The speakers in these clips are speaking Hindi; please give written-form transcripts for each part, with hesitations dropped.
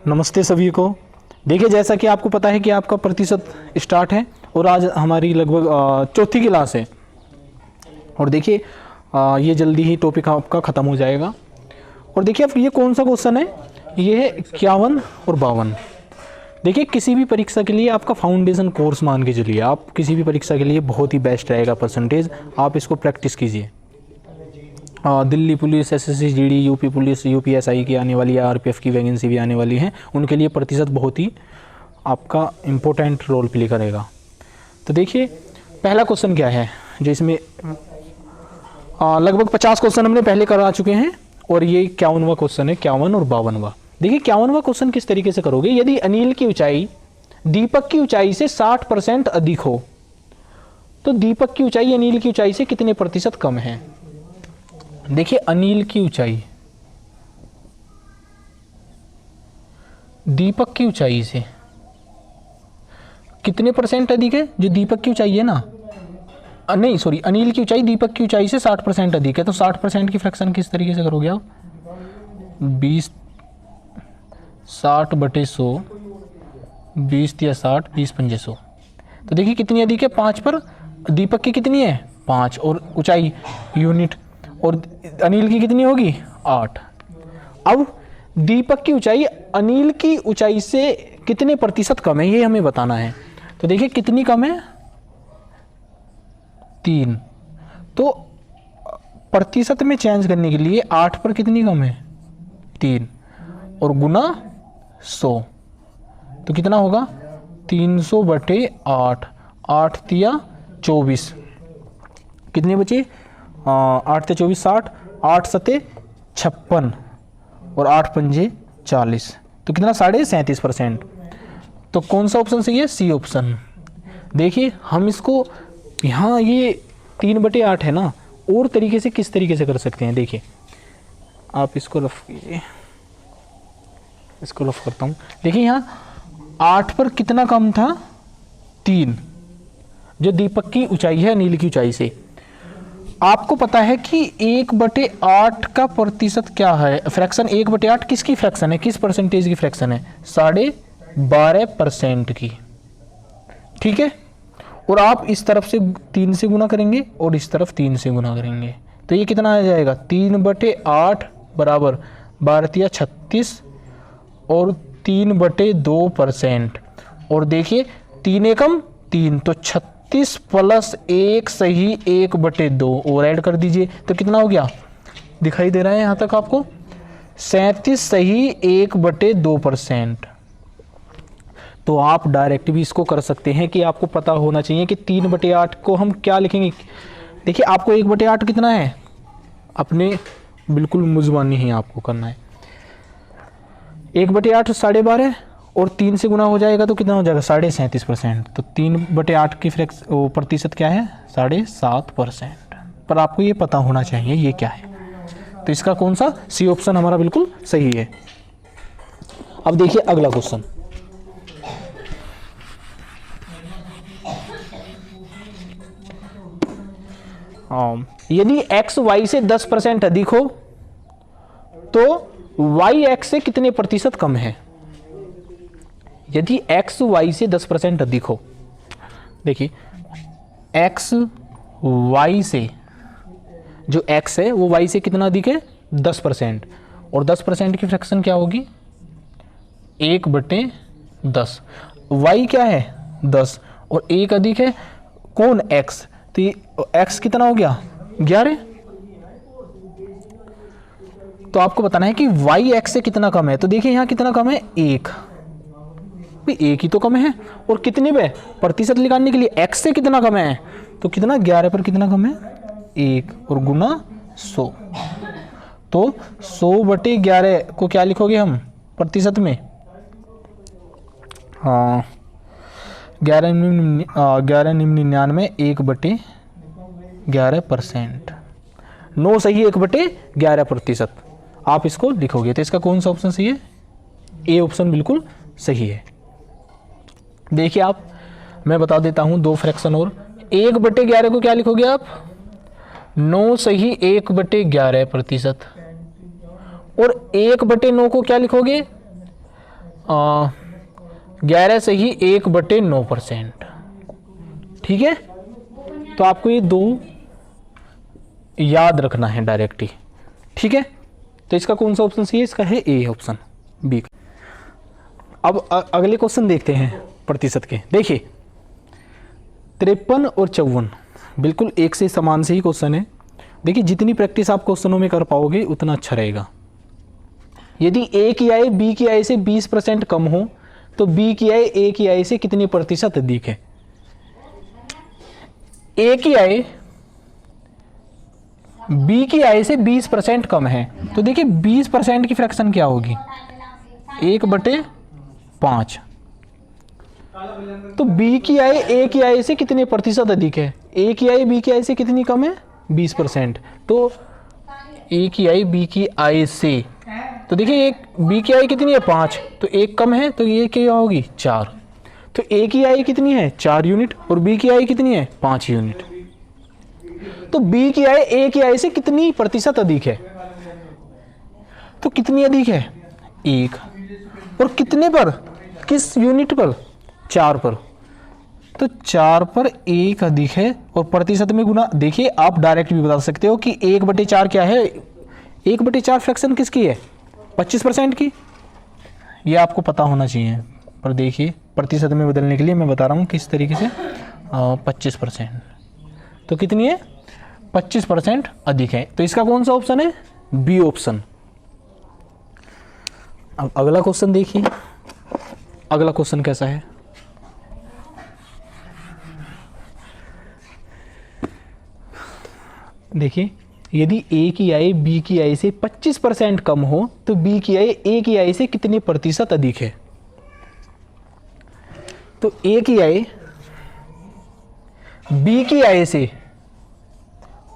नमस्ते सभी को। देखिए, जैसा कि आपको पता है कि आपका प्रतिशत स्टार्ट है और आज हमारी लगभग चौथी क्लास है। और देखिए ये जल्दी ही टॉपिक आपका ख़त्म हो जाएगा। और देखिए अब ये कौन सा क्वेश्चन है, ये है 51 और 52। देखिए किसी भी परीक्षा के लिए आपका फाउंडेशन कोर्स मान के चलिए, आप किसी भी परीक्षा के लिए बहुत ही बेस्ट रहेगा परसेंटेज। आप इसको प्रैक्टिस कीजिए। Delhi police, SSC GD, UP police, UPSI की आने वाली है, आरपीएफ की वैकेंसी भी आने वाली है, उनके लिए प्रतिशत बहुत ही आपका इम्पोर्टेंट रोल प्ले करेगा। तो देखिए पहला क्वेश्चन क्या है, जो इसमें लगभग 50 क्वेश्चन हमने पहले करा चुके हैं और ये 51वां क्वेश्चन है, 51 और 52वां। देखिए 51वां क्वेश्चन किस तरीके से करोगे। यदि अनिल की ऊंचाई दीपक की ऊंचाई से 60% अधिक हो तो दीपक की ऊंचाई अनिल की ऊंचाई से कितने प्रतिशत कम है। देखिए अनिल की ऊंचाई दीपक की ऊंचाई से कितने परसेंट अधिक है। जो दीपक की ऊंचाई है ना, नहीं सॉरी, अनिल की ऊंचाई दीपक की ऊंचाई से 60% अधिक है। तो 60% की फ्रैक्शन किस तरीके से करोगे आप, 60/100, 20 या 60, 20×500। तो देखिए कितनी अधिक है, 5 पर। दीपक की कितनी है, 5, और ऊंचाई यूनिट, और अनिल की कितनी होगी, 8। अब दीपक की ऊंचाई अनिल की ऊंचाई से कितने प्रतिशत कम है, ये हमें बताना है। तो देखिए कितनी कम है, 3। तो प्रतिशत में चेंज करने के लिए 8 पर कितनी कम है, 3, और गुना 100। तो कितना होगा, 300/8, 8 तिया 24, कितने बचे, 8 से 24 60, 8 सते 56 और 8 पंजे 40। तो कितना, 37.5%। तो कौन सा ऑप्शन सही है, सी ऑप्शन। देखिए हम इसको यहाँ ये 3/8 है ना, और तरीके से किस तरीके से कर सकते हैं। देखिए आप इसको रफ कीजिए, इसको रफ करता हूँ। देखिए यहाँ 8 पर कितना कम था, 3, जो दीपक की ऊंचाई है अनिल की ऊंचाई से। आपको पता है कि 1/8 का प्रतिशत क्या है, फ्रैक्शन 1/8 किसकी फ्रैक्शन है, किस परसेंटेज की फ्रैक्शन है, 12.5% की। ठीक है, और आप इस तरफ से 3 से गुना करेंगे और इस तरफ 3 से गुना करेंगे, तो ये कितना आ जाएगा, 3/8 बराबर 12 × 36 और 3/2%। और देखिए 3 एकम 3, तो 36 + 1 सही 1/2 और ऐड कर दीजिए, तो कितना हो गया, दिखाई दे रहा है यहाँ तक आपको, 37 सही 1/2%। तो आप डायरेक्ट भी इसको कर सकते हैं कि आपको पता होना चाहिए कि 3/8 को हम क्या लिखेंगे। देखिए आपको 1/8 कितना है, अपने बिल्कुल मुजबानी ही आपको करना है। 1/8 12.5 और 3 से गुना हो जाएगा तो कितना हो जाएगा, 37.5%। तो 3/8 की प्रतिशत क्या है, 7.5%। पर आपको ये पता होना चाहिए ये क्या है। तो इसका कौन सा, सी ऑप्शन हमारा बिल्कुल सही है। अब देखिए अगला क्वेश्चन, यदि x y से 10% अधिक हो तो y x से कितने प्रतिशत कम है। यदि x y से 10% अधिक हो, देखिए x y से, जो x है वो y से कितना अधिक है, 10%, और 10% की फ्रैक्शन क्या होगी, 1/10। y क्या है, 10, और 1 अधिक है कौन, x, तो x कितना हो गया, 11। तो आपको बताना है कि y x से कितना कम है। तो देखिए यहाँ कितना कम है, 1, 1 ही तो कम है, और कितने पे, प्रतिशत निकालने के लिए x से कितना कम है, तो कितना, 11 पर कितना कम है, 1, और गुना 100। तो 100/11 को क्या लिखोगे हम प्रतिशत में, हाँ 1199 1/11%, 9 सही 1/11%। आप इसको लिखोगे तो इसका कौन सा ऑप्शन सही है, ए ऑप्शन बिल्कुल सही है। देखिए आप, मैं बता देता हूं 2 फ्रैक्शन और, 1/11 को क्या लिखोगे आप, 9 सही 1/11%, और 1/9 को क्या लिखोगे, 11 से ही 1/9%। ठीक है, तो आपको ये दो याद रखना है डायरेक्टली। ठीक है, तो इसका कौन सा ऑप्शन सही है? इसका है ए ऑप्शन बी। अब अगले क्वेश्चन देखते हैं प्रतिशत के। देखिए 53 और 54 बिल्कुल एक से समान से ही क्वेश्चन है। देखिए जितनी प्रैक्टिस आप क्वेश्चनों में कर पाओगे उतना अच्छा रहेगा। यदि ए की आय बी की आय से 20% कम हो तो बी की आय ए की आय से कितने प्रतिशत अधिक है? ए की आय बी की आय से 20% कम है, तो देखिए 20% की फ्रैक्शन क्या होगी? 1/5। तो बी की आय ए की आय से कितने प्रतिशत अधिक है? ए की आय बी की आय से कितनी कम है? 20%। तो ए की आय बी की आय से, तो देखिए एक बी की आय कितनी है? 5, तो एक कम है, तो ये क्या होगी? 4। तो ए की आय कितनी है? 4 यूनिट और बी की आय कितनी है? 5 यूनिट। तो बी की आय ए की आय से कितनी प्रतिशत अधिक है? तो कितनी अधिक है? 1। और कितने पर? किस यूनिट पर? 4 पर। तो 4 पर 1 अधिक है और प्रतिशत में गुना। देखिए आप डायरेक्ट भी बता सकते हो कि 1/4 क्या है? 1/4 फ्रैक्शन किसकी है? 25% की। ये आपको पता होना चाहिए, पर देखिए प्रतिशत में बदलने के लिए मैं बता रहा हूँ किस तरीके से। 25%, तो कितनी है? 25% अधिक है। तो इसका कौन सा ऑप्शन है? B option. अब अगला क्वेश्चन देखिए, अगला क्वेश्चन कैसा है? देखिए यदि ए की आय बी की आय से 25% कम हो तो बी की आय ए की आय से कितने प्रतिशत अधिक है? तो ए की आय बी की आय से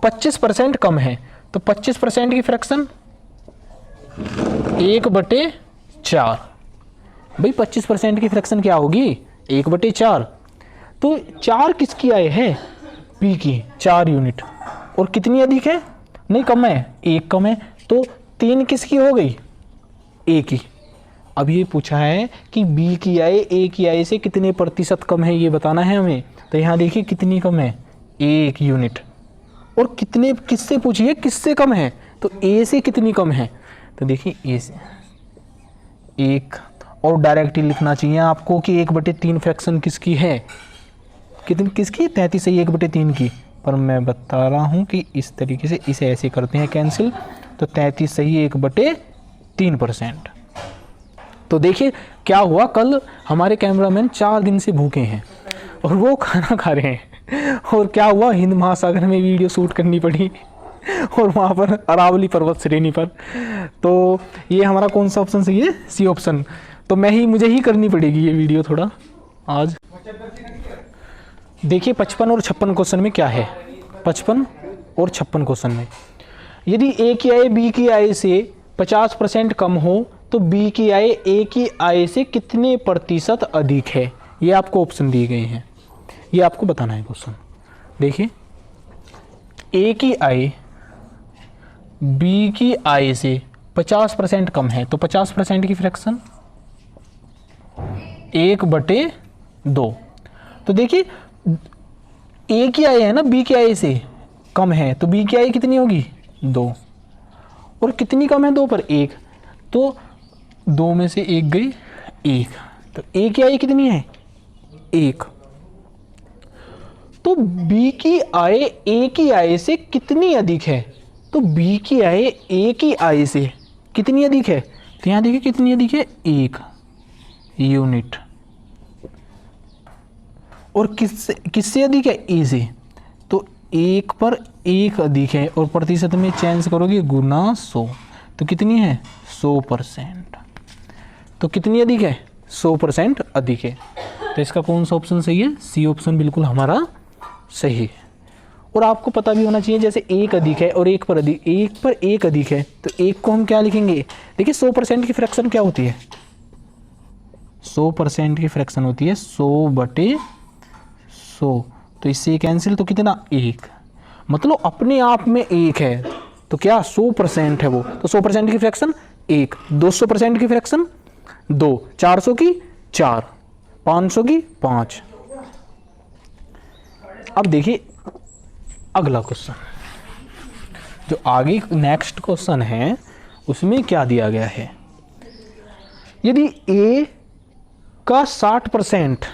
25% कम है, तो 25% की फ्रैक्शन 1/4। भाई 25% की फ्रैक्शन क्या होगी? 1/4। तो 4 किसकी आय है? बी की, 4 यूनिट। और कितनी अधिक है? नहीं कम है, 1 कम है। तो 3 किसकी हो गई? ए की। अब ये पूछा है कि बी की आय ए की आय से कितने प्रतिशत कम है, ये बताना है हमें। तो यहाँ देखिए कितनी कम है? 1 यूनिट। और कितने, किससे पूछिए किससे कम है? तो ए से कितनी कम है? तो देखिए ए से 1। और डायरेक्टली लिखना चाहिए आपको कि 1/3 फ्रैक्शन किसकी है? कितनी किसकी? 33 से 1/3 की। पर मैं बता रहा हूँ कि इस तरीके से इसे ऐसे करते हैं कैंसिल, तो 33 से ही 1/3%। तो देखिए क्या हुआ, कल हमारे कैमरामैन 4 दिन से भूखे हैं और वो खाना खा रहे हैं, और क्या हुआ, हिंद महासागर में वीडियो शूट करनी पड़ी और वहाँ पर अरावली पर्वत श्रेणी पर। तो ये हमारा कौन सा ऑप्शन सही है? C option. तो मुझे ही करनी पड़ेगी ये वीडियो थोड़ा आज। देखिए 55 और 56 क्वेश्चन में क्या है? 55 और 56 क्वेश्चन में यदि ए की आय बी की आय से 50% कम हो तो बी की आय ए की आय से कितने प्रतिशत अधिक है? ये आपको ऑप्शन दिए गए हैं, ये आपको बताना है क्वेश्चन। देखिए ए की आय बी की आय से 50% कम है, तो 50% की फ्रैक्शन 1/2। तो देखिए ए की आय है ना बी की आय से कम है, तो बी की आय कितनी होगी? 2। और कितनी कम है? 2 पर 1, तो 2 में से 1 गई 1, तो ए की आय कितनी है? 1। तो बी की आय ए की आय से कितनी अधिक है? तो बी की आय ए की आय से कितनी अधिक है? तो यहां देखिए कितनी अधिक है? 1 यूनिट। और किससे अधिक है? ए से। तो 1 पर 1 अधिक है और प्रतिशत में चेंज करोगे गुना 100, तो कितनी है? 100%। तो कितनी अधिक है? 100% अधिक है। तो इसका कौन सा ऑप्शन सही है? सी ऑप्शन बिल्कुल हमारा सही है। और आपको पता भी होना चाहिए जैसे 1 अधिक है और 1 पर 1 अधिक है, तो 1 को हम क्या लिखेंगे? देखिए 100% की फ्रैक्शन क्या होती है? 100% की फ्रैक्शन होती है 100/100। तो इससे कैंसिल, तो कितना? 1। मतलब अपने आप में 1 है, तो क्या 100% है वो। तो 100% की फ्रैक्शन 1, 200% की फ्रैक्शन 2, 400 की 4, 500 की 5। अब देखिए अगला क्वेश्चन, जो आगे नेक्स्ट क्वेश्चन है उसमें क्या दिया गया है। यदि A का 60%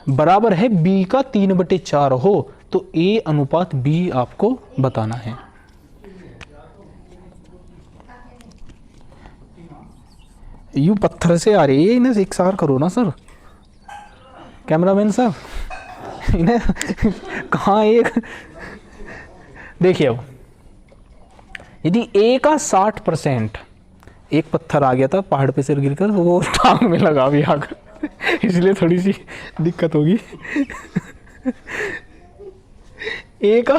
बराबर है B का 3/4 हो तो A अनुपात B आपको बताना है। यू पत्थर से आ रही है, इन्हें एक सार करो ना सर, कैमरामैन सर, इन्हें कहाँ एक। देखिए अब यदि A का 60%, एक पत्थर आ गया था पहाड़ पे से गिरकर, वो टांग में लगा भी आकर, इसलिए थोड़ी सी दिक्कत होगी। A का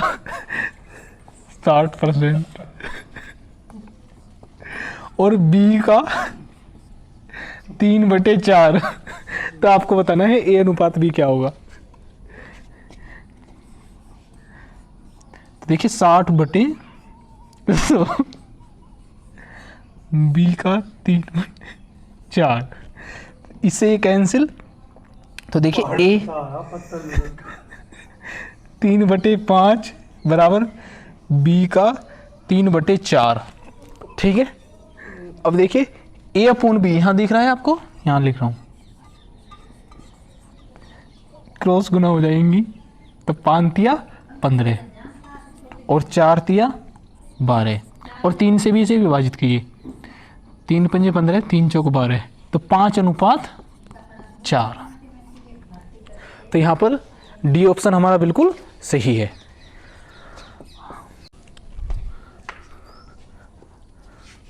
60% और B का 3/4, तो आपको बताना है A अनुपात B क्या होगा। तो देखिए 60/100 B का 3/4, इससे कैंसिल। तो देखिए A 3/5 बराबर B का 3/4, ठीक है। अब देखिए A/B यहाँ दिख रहा है आपको, यहाँ लिख रहा हूँ, क्रॉस गुना हो जाएंगी, तो 5 तिया 15 और 4 तिया 12 और 3 से भी इसे विभाजित कीजिए, 3 पंजे 15, 3 चौक 12, तो 5:4। तो यहाँ पर डी ऑप्शन हमारा बिल्कुल सही है।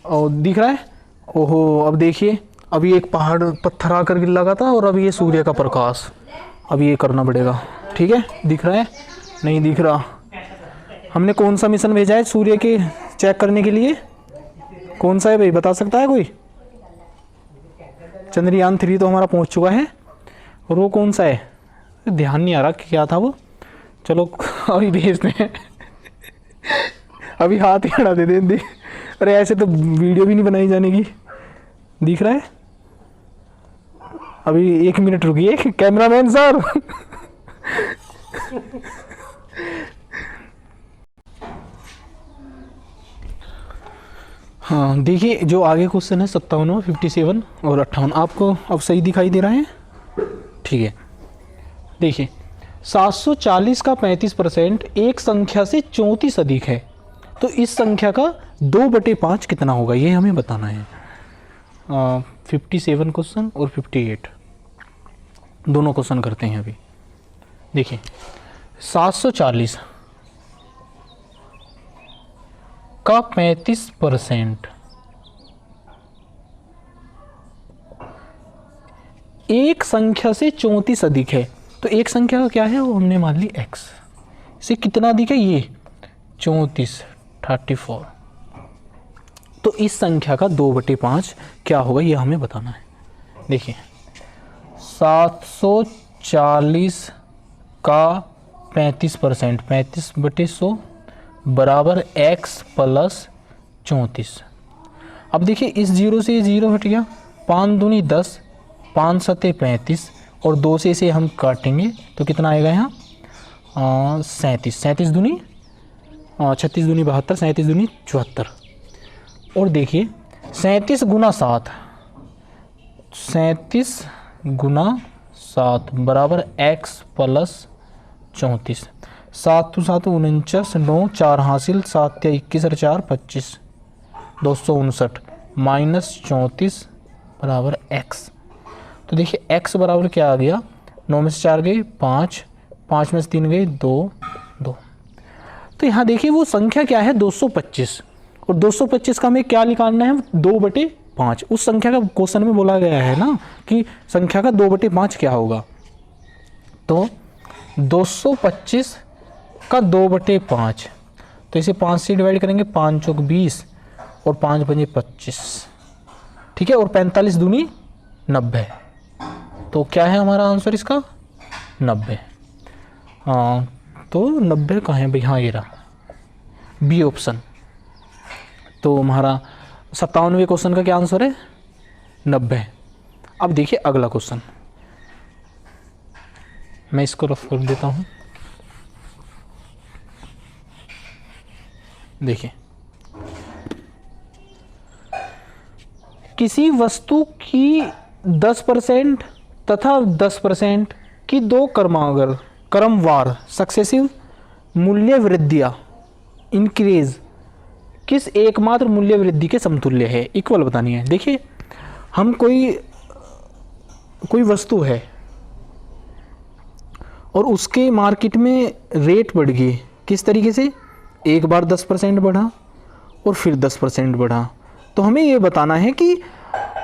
और दिख रहा है, ओहो, अब देखिए अभी एक पहाड़ पत्थर आकर गिर लगा था और अभी ये सूर्य का प्रकाश, अब ये करना पड़ेगा, ठीक है। दिख रहा है, नहीं दिख रहा। हमने कौन सा मिशन भेजा है सूर्य के चेक करने के लिए, कौन सा है भाई, बता सकता है कोई? चंद्रयान 3 तो हमारा पहुंच चुका है, और वो कौन सा है, ध्यान नहीं आ रहा क्या था वो, चलो अभी भेजते हैं। अभी हाथ ही हटा दे दे, अरे ऐसे तो वीडियो भी नहीं बनाई जाने की। दिख रहा है, अभी 1 मिनट रुकिए कैमरामैन सर। हाँ देखिए, जो आगे क्वेश्चन है 57, 57 और 58, आपको अब सही दिखाई दे रहा है, ठीक है। देखिए 740 का 35% एक संख्या से 34 अधिक है, तो इस संख्या का 2/5 कितना होगा, ये हमें बताना है। 57 क्वेश्चन और 58 दोनों क्वेश्चन करते हैं अभी। देखिए 740 का 35% एक संख्या से 34 अधिक है, तो एक संख्या का क्या है, वो हमने मान ली x, से कितना अधिक है, ये 34, 34, तो इस संख्या का 2/5 क्या होगा, ये हमें बताना है। देखिए 740 का 35%, 35/100 बराबर x + 34। अब देखिए इस 0 से 0 हट गया, 5 दूनी 10, 5 सते 35 और 2 से इसे हम काटेंगे तो कितना आएगा यहाँ, 37, 37 दूनी 36 दूनी 72, 37 दूनी 74। और देखिए 37 गुना 7, 37 गुना 7 बराबर x + 34, 7 तो 7 49, 9 4 हासिल, 7 या 21 और 4 25, 259 माइनस 34 बराबर x। तो देखिए x बराबर क्या आ गया, 9 में से 4 गए 5, 5 में से 3 गए 2, 2। तो यहाँ देखिए वो संख्या क्या है, 225, और 225 का हमें क्या निकालना है, 2/5। उस संख्या का क्वेश्चन में बोला गया है ना कि संख्या का 2/5 क्या होगा, तो 225 का 2/5, तो इसे 5 से डिवाइड करेंगे, 5 चौक 20 और 5 पंजे 25, ठीक है, और 45 दूनी 90, तो क्या है हमारा आंसर इसका, 90। हाँ तो 90 कहाँ है भाई, हाँ ये रहा, बी ऑप्शन। तो हमारा 57वें क्वेश्चन का क्या आंसर है, 90। अब देखिए अगला क्वेश्चन, मैं इसको रफ कर देता हूँ। देखिए, किसी वस्तु की 10% तथा 10% की दो क्रमवार सक्सेसिव मूल्य वृद्धियां इंक्रीज किस एकमात्र मूल्य वृद्धि के समतुल्य है, इक्वल बतानी है। देखिए, हम कोई वस्तु है और उसके मार्केट में रेट बढ़ गई, किस तरीके से, एक बार 10% बढ़ा और फिर 10% बढ़ा। तो हमें ये बताना है कि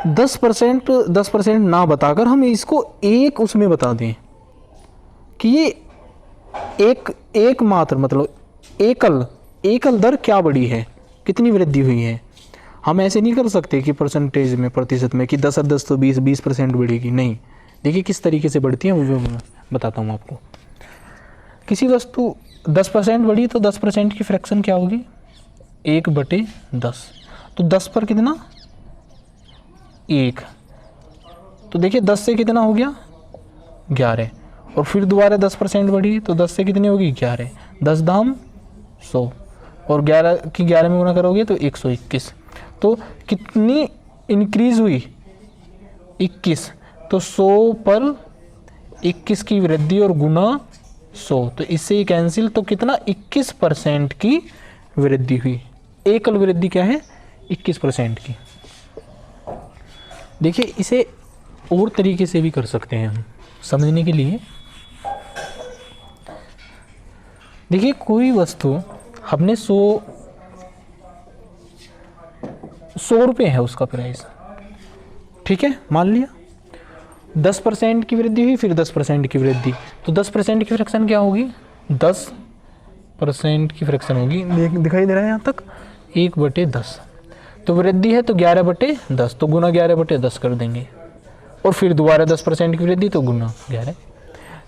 10% ना बताकर हम इसको एक उसमें बता दें कि ये एक मात्र मतलब एकल दर क्या बढ़ी है, कितनी वृद्धि हुई है। हम ऐसे नहीं कर सकते कि परसेंटेज में, प्रतिशत में, कि 10 और 10 तो 20% बढ़ेगी, नहीं। देखिए किस तरीके से बढ़ती है वो मैं बताता हूँ आपको। किसी वस्तु 10% बढ़ी तो 10% की फ्रैक्शन क्या होगी, 1/10। तो 10 पर कितना, 1। तो देखिए 10 से कितना हो गया, 11। और फिर दोबारा 10% बढ़ी तो 10 से कितनी होगी, 11। 10 दाम 100 और 11 की 11 में गुना करोगे तो 121। तो कितनी इंक्रीज हुई, 21। तो 100 पर 21 की वृद्धि और गुना 100, तो इससे ही कैंसिल। तो कितना, 21% की वृद्धि हुई। एकल वृद्धि क्या है, 21% की। देखिए इसे और तरीके से भी कर सकते हैं हम समझने के लिए। देखिए कोई वस्तु हमने 100 रुपये है उसका प्राइस, ठीक है, मान लिया। 10% की वृद्धि हुई, फिर 10% की वृद्धि, तो 10% की फ्रैक्शन क्या होगी, 10% की फ्रैक्शन होगी, दिखाई दे रहा है यहाँ तक, 1/10। तो वृद्धि है तो 11/10, तो गुना 11/10 कर देंगे। और फिर दोबारा 10% की वृद्धि तो गुना 11।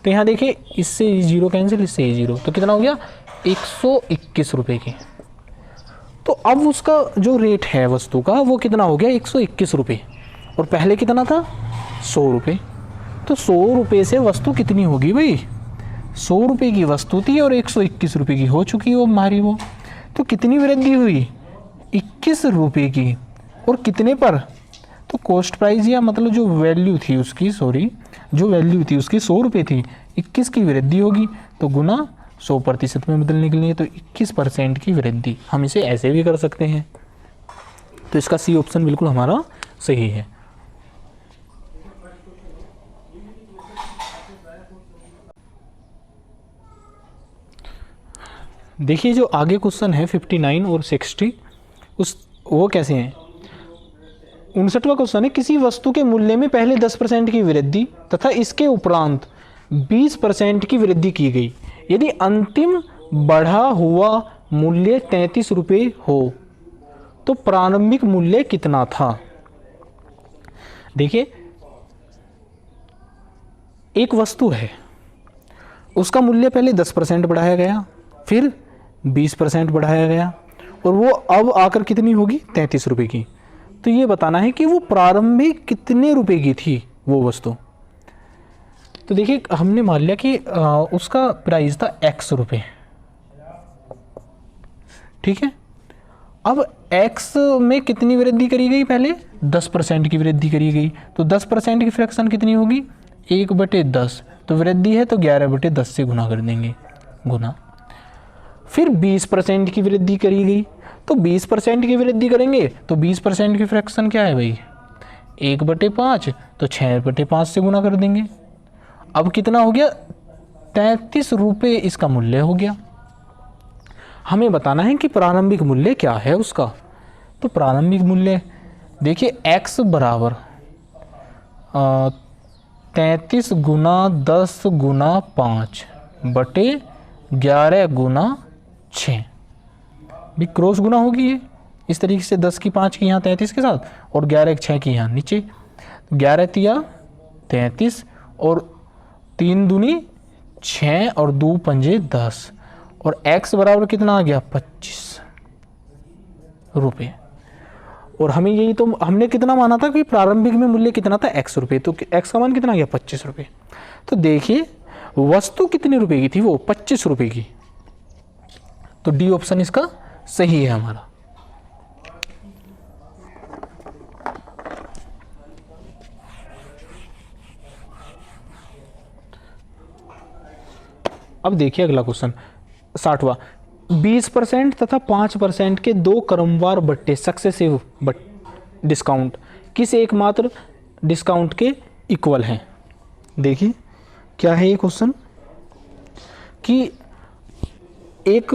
तो यहाँ देखिए इससे 0 कैंसिल, इससे 0, तो कितना हो गया, 121 रुपये की। तो अब उसका जो रेट है वस्तु का वो कितना हो गया, 121 रुपये, और पहले कितना था, 100 रुपये। तो 100 रुपये से वस्तु कितनी होगी भाई, 100 रुपये की वस्तु थी और 121 रुपये की हो चुकी हो हमारी वो। तो कितनी वृद्धि हुई, 21 रुपये की। और कितने पर, तो कॉस्ट प्राइस या मतलब जो वैल्यू थी उसकी, जो वैल्यू थी उसकी 100 रुपये थी, 21 की वृद्धि होगी तो गुना 100% में बदलने के लिए, तो 21% की वृद्धि। हम इसे ऐसे भी कर सकते हैं। तो इसका सी ऑप्शन बिल्कुल हमारा सही है। देखिए जो आगे क्वेश्चन है 59 और 60, वो कैसे हैं। 59वां क्वेश्चन है, किसी वस्तु के मूल्य में पहले 10% की वृद्धि तथा इसके उपरांत 20% की वृद्धि की गई, यदि अंतिम बढ़ा हुआ मूल्य 33 रुपये हो तो प्रारंभिक मूल्य कितना था। देखिए एक वस्तु है, उसका मूल्य पहले 10% बढ़ाया गया, फिर 20% बढ़ाया गया, और वो अब आकर कितनी होगी, 33 रुपये की। तो ये बताना है कि वो प्रारंभिक कितने रुपए की थी वो वस्तु। तो देखिए हमने मान लिया कि उसका प्राइस था x रुपये, ठीक है। अब x में कितनी वृद्धि करी गई, पहले 10% की वृद्धि करी गई, तो 10% की फ्रैक्शन कितनी होगी, 1/10। तो वृद्धि है तो 11/10 से गुना कर देंगे, गुना। फिर 20% की वृद्धि करी गई, तो 20% की वृद्धि करेंगे तो 20% की फ्रैक्शन क्या है भाई, 1/5, तो 6/5 से गुना कर देंगे। अब कितना हो गया, 33 रुपये इसका मूल्य हो गया। हमें बताना है कि प्रारंभिक मूल्य क्या है उसका। तो प्रारंभिक मूल्य देखिए x बराबर 33 गुना 10 गुना 5 बटे 11 गुना 6, भी क्रॉस गुना होगी ये इस तरीके से, 10 की 5 की यहाँ 33 के साथ और 11 की 6 की यहाँ नीचे। 11 तिया 33 और 3 दूनी 6 और 2 पंजे 10, और x बराबर कितना आ गया, 25 रुपये। और हमें यही तो हमने कितना माना था कि प्रारंभिक में मूल्य कितना था, x रुपये, तो x का मान कितना गया 25 रुपये। तो देखिए वस्तु कितने रुपए की थी, वो 25 रुपये की। तो डी ऑप्शन इसका सही है हमारा। अब देखिए अगला क्वेश्चन 60वां, 20% तथा 5% के दो क्रमवार बट्टे सक्सेसिव डिस्काउंट किस एकमात्र डिस्काउंट के इक्वल हैं। देखिए क्या है ये क्वेश्चन कि एक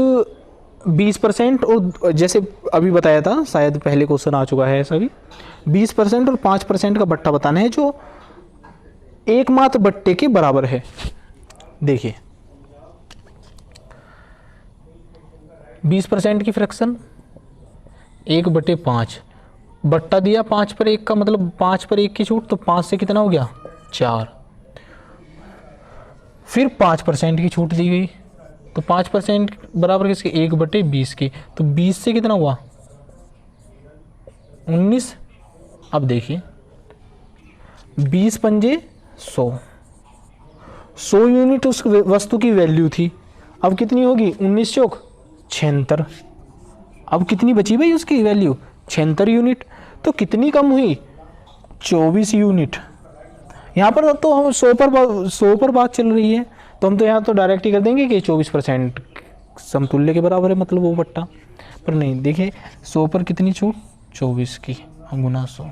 20% और जैसे अभी बताया था, शायद पहले क्वेश्चन आ चुका है ऐसा भी, 20% और 5% का बट्टा बताना है जो एकमात्र बट्टे के बराबर है। देखिए 20% की फ्रैक्शन 1/5, बट्टा दिया 5/1 का, मतलब 5/1 की छूट, तो 5 से कितना हो गया 4, फिर 5% की छूट दी गई, तो 5% बराबर किसके 1/20 की, तो 20 से कितना हुआ 19। अब देखिए 20 पंजे 100, 100 यूनिट उस वस्तु की वैल्यू थी, अब कितनी होगी 19 चौक 76, अब कितनी बची भाई उसकी वैल्यू 76 यूनिट, तो कितनी कम हुई 24 यूनिट। यहाँ पर तो हम 100 पर बात चल रही है, तो हम तो यहाँ तो डायरेक्ट ही कर देंगे कि 24% समतुल्य के बराबर है, मतलब वो बट्टा, पर नहीं। देखिए 100 पर कितनी छूट 24 की, गुना 100,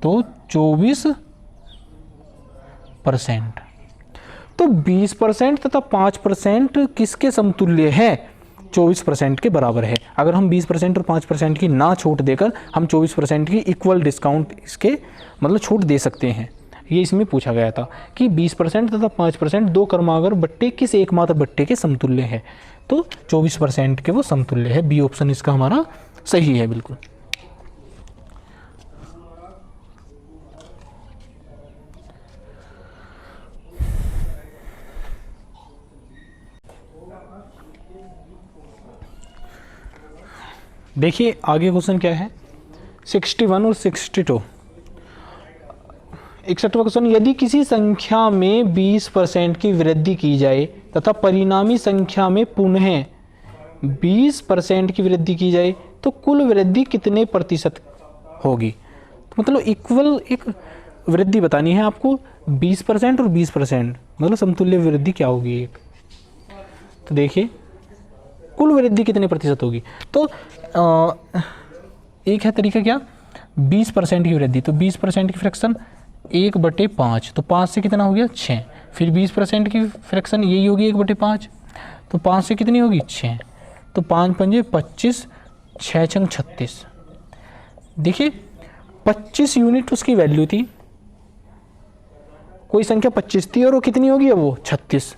तो 24%। तो 20% तथा 5% किसके समतुल्य है, 24% के बराबर है। अगर हम 20% और 5% की ना छूट देकर हम 24% की इक्वल डिस्काउंट इसके मतलब छूट दे सकते हैं। ये इसमें पूछा गया था कि 20% तथा 5% दो क्रमागत बट्टे किस एकमात्र बट्टे के समतुल्य है, तो 24% के वो समतुल्य है। बी ऑप्शन इसका हमारा सही है बिल्कुल। देखिए आगे क्वेश्चन क्या है 61 और 62। 61वां क्वेश्चन, यदि किसी संख्या में 20% की वृद्धि की जाए तथा परिणामी संख्या में पुनः 20% की वृद्धि की जाए तो कुल वृद्धि कितने प्रतिशत होगी। तो मतलब इक्वल एक वृद्धि बतानी है आपको, 20% और 20%, मतलब समतुल्य वृद्धि क्या होगी एक। तो देखिए कुल वृद्धि कितने प्रतिशत होगी, तो एक है तरीका क्या 20% की वृद्धि, तो 20% की फ्रैक्शन 1/5, तो 5 से कितना हो गया 6, फिर 20% की फ्रैक्शन यही होगी 1/5, तो 5 से कितनी होगी 6, तो 5 पंजे 25, 6 छंग 36। देखिए 25 यूनिट उसकी वैल्यू थी, कोई संख्या 25 थी और वो कितनी होगी अब वो 36,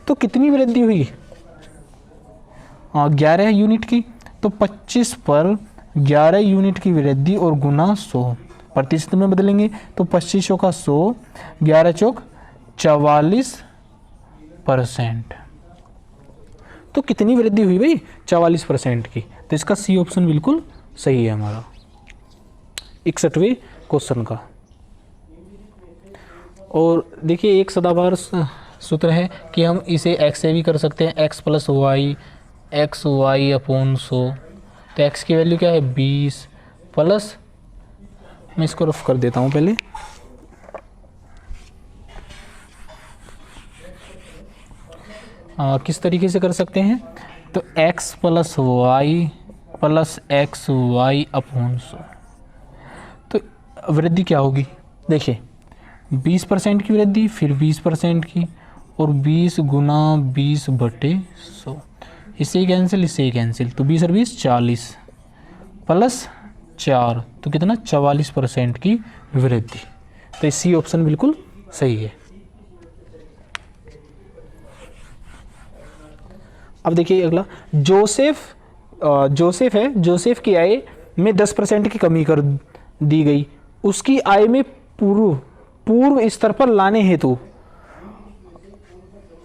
तो कितनी वृद्धि हुई 11 यूनिट की, तो 25 पर 11 यूनिट की वृद्धि और गुना 100 प्रतिशत में बदलेंगे, तो 25 का 100, 11 चौक 44%, तो कितनी वृद्धि हुई भाई 44% की। तो इसका सी ऑप्शन बिल्कुल सही है हमारा 61वें क्वेश्चन का। और देखिए एक सदाबहार सूत्र है कि हम इसे x से भी कर सकते हैं, x + y, xy/100। तो x की वैल्यू क्या है 20 प्लस, मैं इसको रफ कर देता हूँ पहले, किस तरीके से कर सकते हैं, तो x + y + xy/100। तो वृद्धि क्या होगी, देखिए 20% की वृद्धि, फिर 20% की, और 20 गुना 20/100, इससे ही कैंसिल, इससे ही कैंसिल, तो 20 और 20 40 प्लस 4, तो कितना 44% की वृद्धि। तो सी ऑप्शन बिल्कुल सही है। अब देखिए अगला, जोसेफ है, जोसेफ की आय में 10% की कमी कर दी गई, उसकी आय में पूर्व स्तर पर लाने हेतु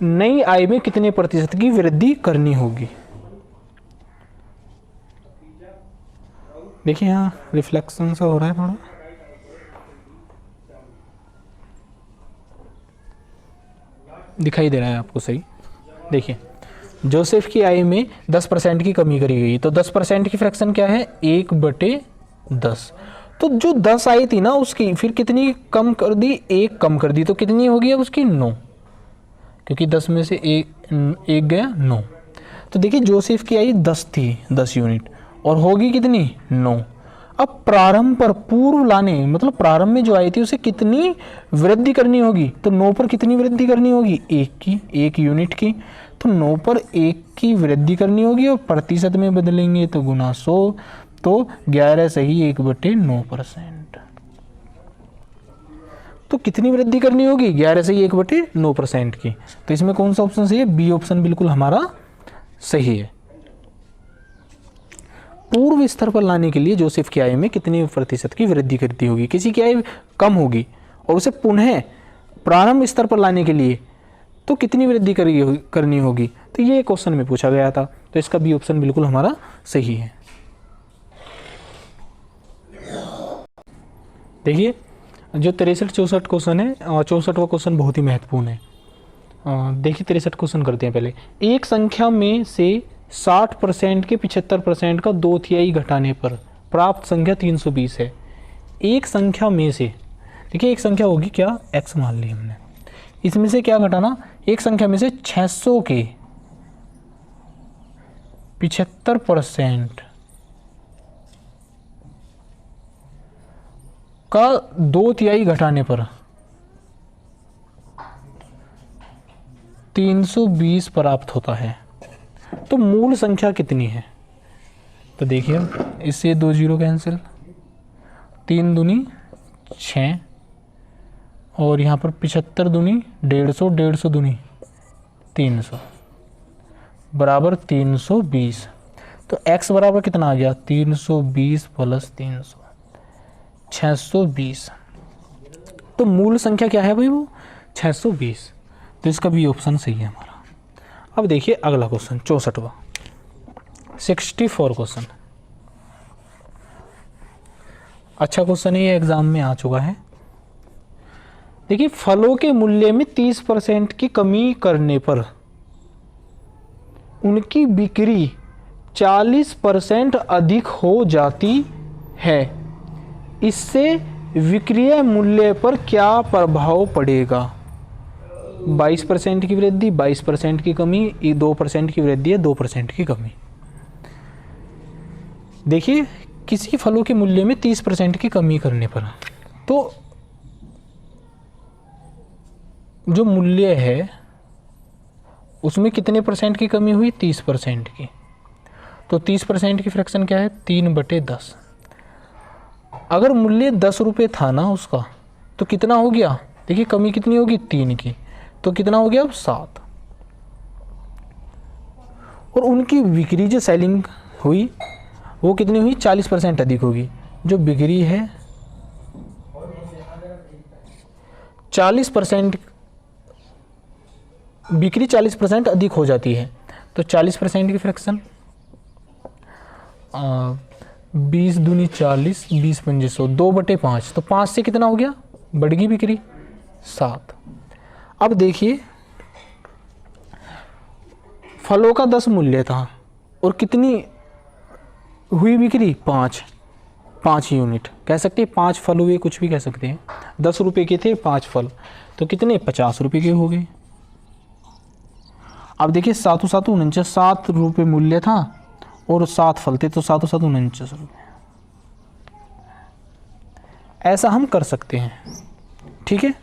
नई आय में कितने प्रतिशत की वृद्धि करनी होगी। देखिए यहाँ रिफ्लेक्शन सा हो रहा है थोड़ा, दिखाई दे रहा है आपको सही। देखिए जोसेफ की आय में 10% की कमी करी गई, तो 10% की फ्रैक्शन क्या है, 1/10। तो जो 10 आई थी ना उसकी फिर कितनी कम कर दी, 1 कम कर दी, तो कितनी होगी अब उसकी 9, क्योंकि 10 में से एक गया 9। तो देखिए जोसेफ की आई 10 थी, 10 यूनिट, और होगी कितनी 9। अब प्रारंभ पर पूर्व लाने, मतलब प्रारंभ में जो आई थी उसे कितनी वृद्धि करनी होगी, तो 9 पर कितनी वृद्धि करनी होगी, 1 की, 1 यूनिट की। तो 9 पर 1 की वृद्धि करनी होगी और प्रतिशत में बदलेंगे तो गुना 100, तो 11 सही 1/9%। तो कितनी वृद्धि करनी होगी, 11 सही 1/9% की। तो इसमें कौन सा ऑप्शन सही है, बी ऑप्शन बिल्कुल हमारा सही है। पूर्व स्तर पर लाने के लिए जोसेफ की आय में कितनी प्रतिशत की वृद्धि करती होगी, किसी की आय कम होगी और उसे पुनः प्रारंभ स्तर पर लाने के लिए तो कितनी वृद्धि करनी होगी, तो ये क्वेश्चन में पूछा गया था। तो इसका बी ऑप्शन बिल्कुल हमारा सही है। देखिए जो 63-64 क्वेश्चन है, 64वां क्वेश्चन बहुत ही महत्वपूर्ण है। देखिए 63 क्वेश्चन करते हैं पहले। एक संख्या में से 60% के 75% का 2/3 घटाने पर प्राप्त संख्या 320 है। एक संख्या में से, देखिए एक संख्या होगी क्या, x मान ली हमने, इसमें से क्या घटाना, एक संख्या में से 600 के 75% का 2/3 घटाने पर 320 प्राप्त होता है। तो मूल संख्या कितनी है, तो देखिए इससे 2 0 कैंसिल, 3 दूनी 6 और यहाँ पर 75 दूनी 150, 150 दूनी 300 बराबर 320। तो x बराबर कितना आ गया, 320 प्लस 300, 620। तो मूल संख्या क्या है भाई, वो 620। तो इसका भी ऑप्शन सही है हमारा। अब देखिए अगला क्वेश्चन 64वां, 64 क्वेश्चन। अच्छा क्वेश्चन है, ये एग्जाम में आ चुका है। देखिए फलों के मूल्य में 30% की कमी करने पर उनकी बिक्री 40% अधिक हो जाती है, इससे विक्रय मूल्य पर क्या प्रभाव पड़ेगा। 22% की वृद्धि, 22% की कमी, 2% की वृद्धि है, 2% की कमी। देखिए किसी फलों के मूल्य में 30% की कमी करने पर, तो जो मूल्य है उसमें कितने परसेंट की कमी हुई, 30% की। तो 30% की फ्रैक्शन क्या है, 3/10। अगर मूल्य 10 रुपये था ना उसका, तो कितना हो गया, देखिए कमी कितनी होगी, 3 की, तो कितना हो गया अब 7। और उनकी बिक्री जो सेलिंग हुई वो कितनी हुई, 40% अधिक होगी। जो बिक्री है 40%, बिक्री 40% अधिक हो जाती है, तो 40% की फ्रैक्शन 20 दूनी 40, 20 पंजे 100, 2/5। तो 5 से कितना हो गया, बढ़ गई बिक्री 7। अब देखिए फलों का 10 मूल्य था और कितनी हुई बिक्री, 5 यूनिट कह सकते हैं, 5 फल हुए, कुछ भी कह सकते हैं। 10 रुपये के थे 5 फल, तो कितने, 50 रुपये के हो गए। अब देखिए 7 7 49, 7 रुपये मूल्य था और 7 फल थे, तो 7 7 49 रुपये। ऐसा हम कर सकते हैं, ठीक है,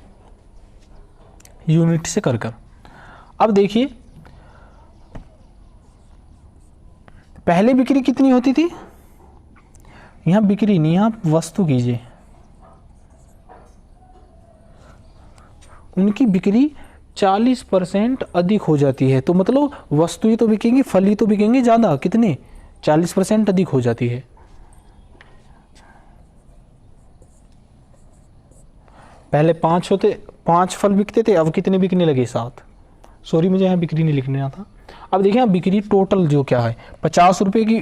यूनिट से कर कर। अब देखिए पहले बिक्री कितनी होती थी, यहाँ बिक्री नहीं, यहाँ वस्तु कीजिए, उनकी बिक्री 40% अधिक हो जाती है, तो मतलब वस्तुएं तो बिकेंगी, फल ही तो बिकेंगे ज़्यादा, कितने, 40% अधिक हो जाती है। पहले 5 फल बिकते थे, अब कितने बिकने लगे, 7। सॉरी मुझे यहाँ बिक्री नहीं लिखना था। अब देखिए यहाँ बिक्री टोटल जो क्या है, 50 रुपये की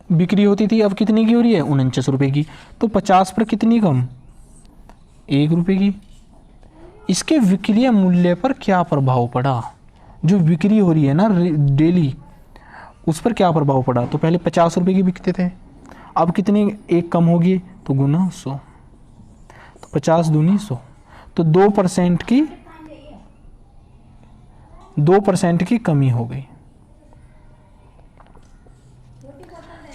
बिक्री होती थी, अब कितने की हो रही है? 49 रुपये की। तो 50 पर कितनी कम? 1 रुपये की। इसके विक्रय मूल्य पर क्या प्रभाव पड़ा? जो बिक्री हो रही है ना डेली, उस पर क्या प्रभाव पड़ा? तो पहले 50 रुपये की बिकते थे, अब कितने? 1 कम होगी, तो गुना 100, तो 50 दूनी 100, तो 2% की कमी हो गई।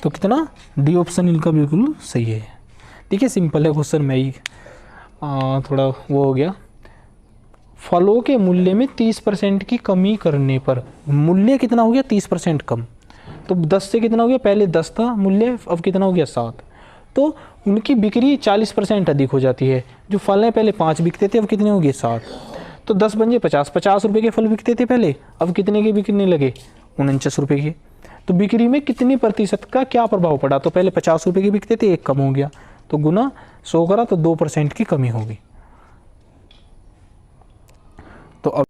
तो कितना? डी ऑप्शन इनका बिल्कुल सही है। देखिए सिंपल है क्वेश्चन, मैं ही थोड़ा वो हो गया। फलों के मूल्य में 30% की कमी करने पर मूल्य कितना हो गया? 30% कम। तो 10 से कितना हो गया? पहले 10 था मूल्य, अब कितना हो गया? 7। तो उनकी बिक्री 40% अधिक हो जाती है। जो फल हैं पहले 5 बिकते थे, अब कितने हो गए? 7। तो 10 बन गए 50 रुपये के फल बिकते थे पहले, अब कितने के बिकने लगे? 49 रुपये के। तो बिक्री में कितनी प्रतिशत का क्या प्रभाव पड़ा? तो पहले 50 रुपये के बिकते थे, 1 कम हो गया, तो गुना 100 करा, तो 2% की कमी होगी। तो अब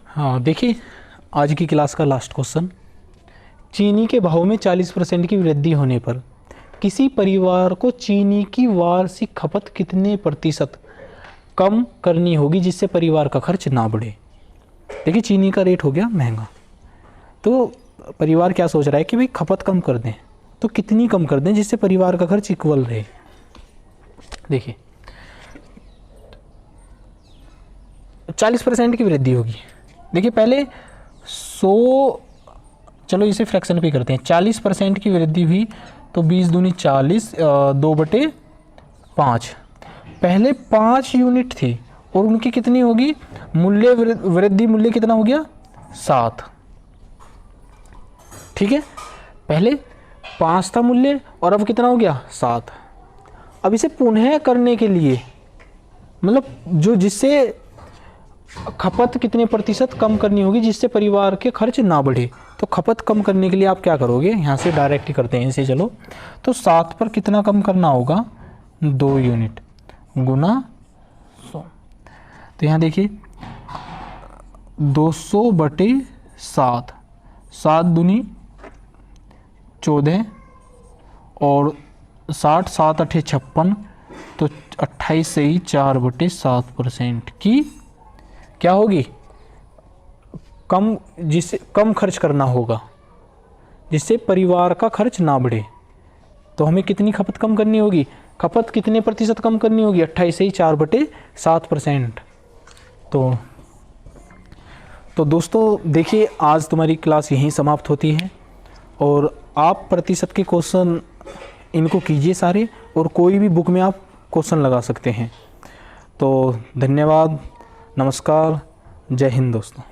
हाँ देखिए, आज की क्लास का लास्ट क्वेश्चन। चीनी के भाव में 40% की वृद्धि होने पर किसी परिवार को चीनी की वार्षिक खपत कितने प्रतिशत कम करनी होगी जिससे परिवार का खर्च ना बढ़े? देखिए चीनी का रेट हो गया महंगा, तो परिवार क्या सोच रहा है कि भाई खपत कम कर दें, तो कितनी कम कर दें जिससे परिवार का खर्च इक्वल रहे? देखिए 40% की वृद्धि होगी। देखिए पहले 100, चलो इसे फ्रैक्शन पे करते हैं। 40% की वृद्धि हुई तो 20 दूनी 40, 2/5। पहले 5 यूनिट थी और उनकी कितनी होगी? मूल्य वृद्धि मूल्य कितना हो गया? 7। ठीक है, पहले 5 था मूल्य और अब कितना हो गया? 7। अब इसे पुनः करने के लिए, मतलब जो जिससे खपत कितने प्रतिशत कम करनी होगी जिससे परिवार के खर्च ना बढ़े, तो खपत कम करने के लिए आप क्या करोगे? यहाँ से डायरेक्ट ही करते हैं इसे, चलो। तो 7 पर कितना कम करना होगा? 2 यूनिट गुना 100। तो यहाँ देखिए 200/7, 7 दूनी 14 और 60, 7 8 56, तो 28 से ही 4/7% की क्या होगी? कम, जिससे कम खर्च करना होगा जिससे परिवार का खर्च ना बढ़े। तो हमें कितनी खपत कम करनी होगी? खपत कितने प्रतिशत कम करनी होगी? 28 से ही 4/7%। तो दोस्तों देखिए, आज तुम्हारी क्लास यहीं समाप्त होती है और आप प्रतिशत के क्वेश्चन इनको कीजिए सारे, और कोई भी बुक में आप क्वेश्चन लगा सकते हैं। तो धन्यवाद, नमस्कार, जय हिंद दोस्तों।